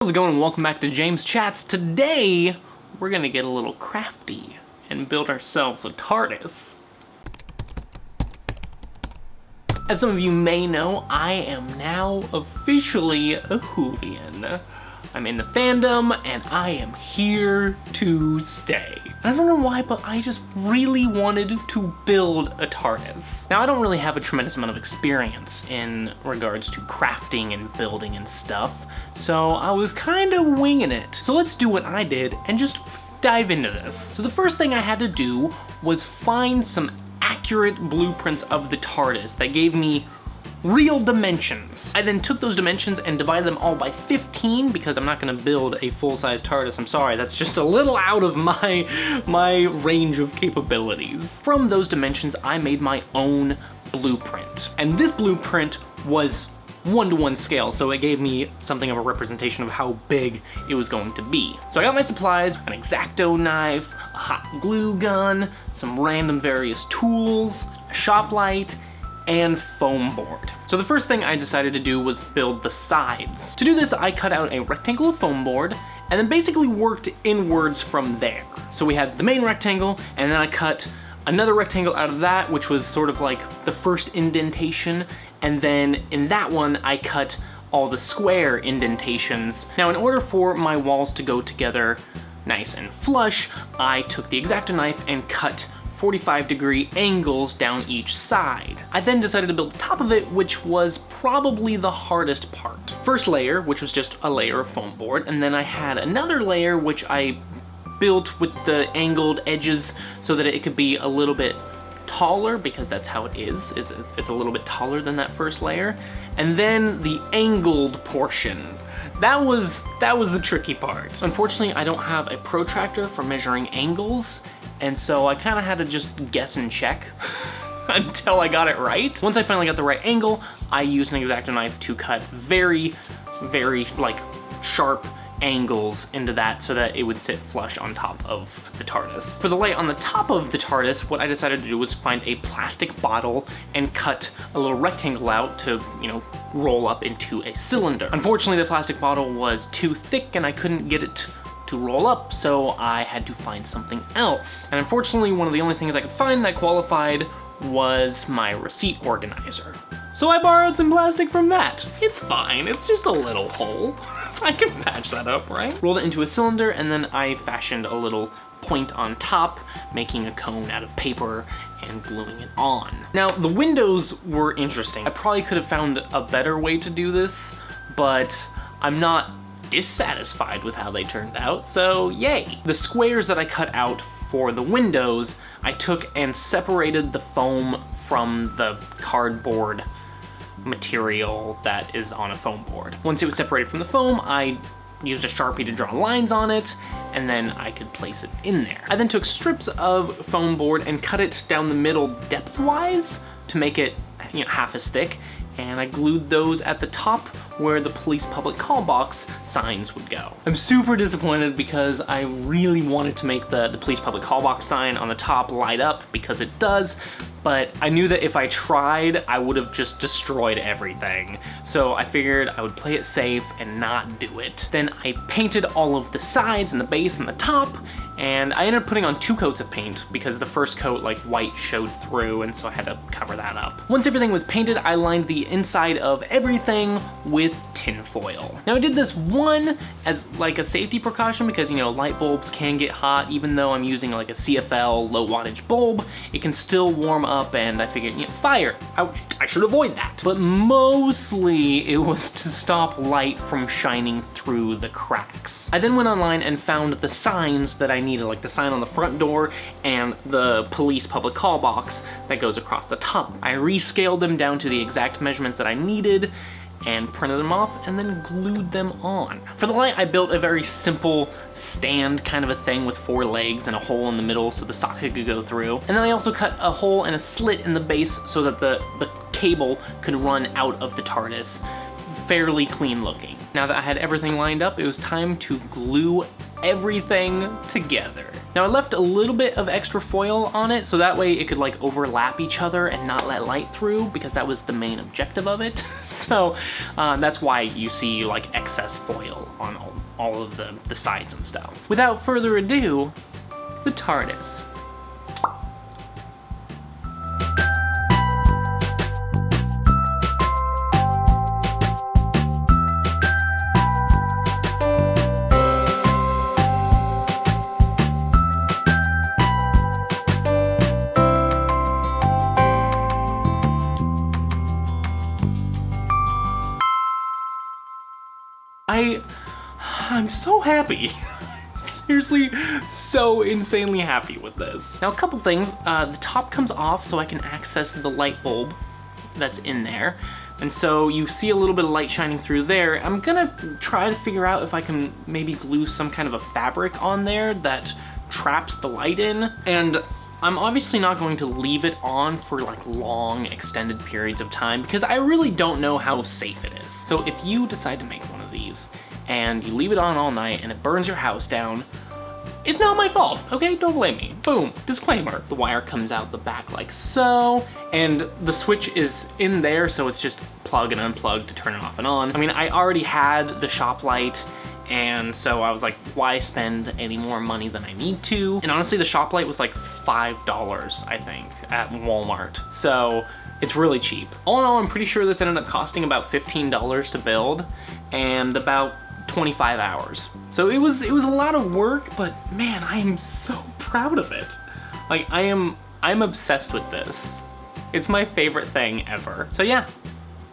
How's it going, and welcome back to JamesChats. Today, we're gonna get a little crafty and build ourselves a TARDIS. As some of you may know, I am now officially a Whovian. I'm in the fandom, and I am here to stay. I don't know why, but I just really wanted to build a TARDIS. Now, I don't really have a tremendous amount of experience in regards to crafting and building and stuff, so I was kind of winging it. So let's do what I did and just dive into this. So the first thing I had to do was find some accurate blueprints of the TARDIS that gave me real dimensions. I then took those dimensions and divided them all by 15 because I'm not gonna build a full-size TARDIS. I'm sorry, that's just a little out of my range of capabilities. From those dimensions, I made my own blueprint. And this blueprint was 1-to-1 scale, so it gave me something of a representation of how big it was going to be. So I got my supplies, an X-Acto knife, a hot glue gun, some random various tools, a shop light, and foam board. So the first thing I decided to do was build the sides. To do this, I cut out a rectangle of foam board and then basically worked inwards from there. So we had the main rectangle, and then I cut another rectangle out of that, which was sort of like the first indentation, and then in that one, I cut all the square indentations. Now, in order for my walls to go together nice and flush, I took the X-Acto knife and cut 45-degree angles down each side. I then decided to build the top of it, which was probably the hardest part. First layer, which was just a layer of foam board, and then I had another layer which I built with the angled edges so that it could be a little bit taller, because that's how it is. It's a little bit taller than that first layer. And then the angled portion. That was the tricky part. Unfortunately, I don't have a protractor for measuring angles, and so I kind of had to just guess and check until I got it right. Once I finally got the right angle, I used an X-Acto knife to cut very, very sharp angles into that so that it would sit flush on top of the TARDIS. For the light on the top of the TARDIS, what I decided to do was find a plastic bottle and cut a little rectangle out to, roll up into a cylinder. Unfortunately, the plastic bottle was too thick and I couldn't get it to roll up, so I had to find something else. And unfortunately, one of the only things I could find that qualified was my receipt organizer. So I borrowed some plastic from that. It's fine, it's just a little hole. I can patch that up, right? Rolled it into a cylinder, and then I fashioned a little point on top, making a cone out of paper and gluing it on. Now, the windows were interesting. I probably could have found a better way to do this, but I'm not dissatisfied with how they turned out, so yay. The squares that I cut out for the windows, I took and separated the foam from the cardboard material that is on a foam board. Once it was separated from the foam, I used a Sharpie to draw lines on it, and then I could place it in there. I then took strips of foam board and cut it down the middle depth-wise to make it half as thick, and I glued those at the top where the police public call box signs would go. I'm super disappointed because I really wanted to make the police public call box sign on the top light up, because it does, but I knew that if I tried, I would have just destroyed everything. So I figured I would play it safe and not do it. Then I painted all of the sides and the base and the top, and I ended up putting on 2 coats of paint because the first coat, white, showed through, and so I had to cover that up. Once everything was painted, I lined the inside of everything with tin foil. Now I did this one as a safety precaution because, light bulbs can get hot. Even though I'm using a CFL low wattage bulb, it can still warm up, and I figured, fire, I should avoid that. But mostly it was to stop light from shining through the cracks. I then went online and found the signs that I needed, like the sign on the front door and the police public call box that goes across the top. I rescaled them down to the exact measurements that I needed and printed them off and then glued them on. For the light, I built a very simple stand kind of a thing with 4 legs and a hole in the middle so the socket could go through. And then I also cut a hole and a slit in the base so that the cable could run out of the TARDIS. Fairly clean looking. Now that I had everything lined up, it was time to glue everything together. Now I left a little bit of extra foil on it so that way it could like overlap each other and not let light through, because that was the main objective of it. So that's why you see like excess foil on all of the sides and stuff. Without further ado, the TARDIS. I'm so happy. Seriously, so insanely happy with this. Now a couple things, the top comes off so I can access the light bulb that's in there. And so you see a little bit of light shining through there. I'm gonna try to figure out if I can maybe glue some kind of a fabric on there that traps the light in. And I'm obviously not going to leave it on for like long extended periods of time because I really don't know how safe it is. So if you decide to make one of these and you leave it on all night and it burns your house down, it's not my fault, okay? Don't blame me. Boom, disclaimer. The wire comes out the back like so, and the switch is in there, so it's just plug and unplug to turn it off and on. I mean, I already had the shop light, and so I was like, why spend any more money than I need to? And honestly, the shop light was like $5, I think, at Walmart. So it's really cheap. All in all, I'm pretty sure this ended up costing about $15 to build and about 25 hours. So it was a lot of work, but man, I am so proud of it. Like I'm obsessed with this. It's my favorite thing ever. So yeah,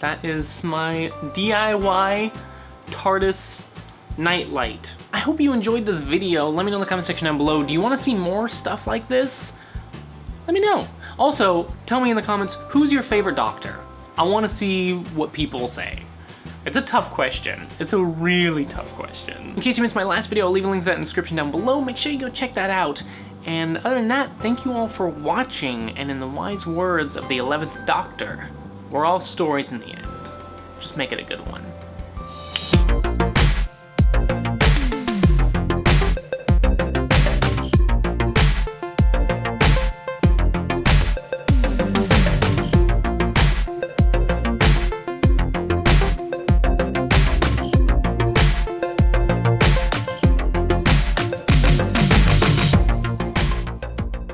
that is my DIY TARDIS Nightlight. I hope you enjoyed this video. Let me know in the comment section down below. Do you want to see more stuff like this? Let me know. Also, tell me in the comments, who's your favorite Doctor? I want to see what people say. It's a tough question. It's a really tough question. In case you missed my last video, I'll leave a link to that in the description down below. Make sure you go check that out. And other than that, thank you all for watching. And in the wise words of the 11th Doctor, we're all stories in the end. Just make it a good one.